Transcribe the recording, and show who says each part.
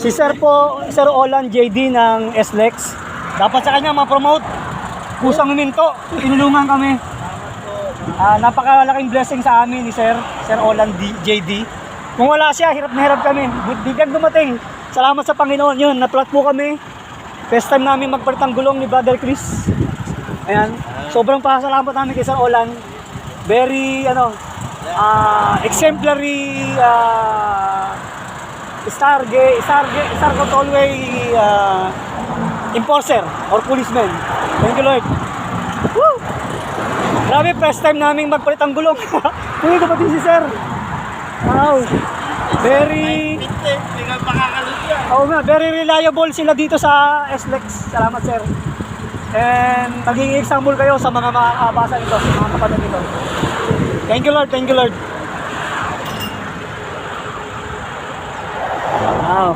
Speaker 1: Si Sir po, Sir Olan JD ng SLEX. Dapat sa kanya ma-promote. Kusang huminto, tinulungan kami. Napakalaking blessing sa amin ni Sir Olan JD. Kung wala siya, hirap na hirap kami. Bigyan dumating. Salamat sa Panginoon yun. Natulad po kami. First time namin magpalit ng gulong ni Brother Chris. Ayan. Sobrang pasalamat namin kay Sir Olan. Very, exemplary Star Tollway enforcer or policeman. Thank you, Lord. Woo! Grabe, first time namin magpalit ang gulong. Uy, kapatid si Sir. Wow. Very very reliable sila dito sa SLEX. Salamat, Sir. And maging example kayo sa mga makakabasa nito, sa mga kapatid nito. Thank you, Lord. Thank you, Lord. Wow.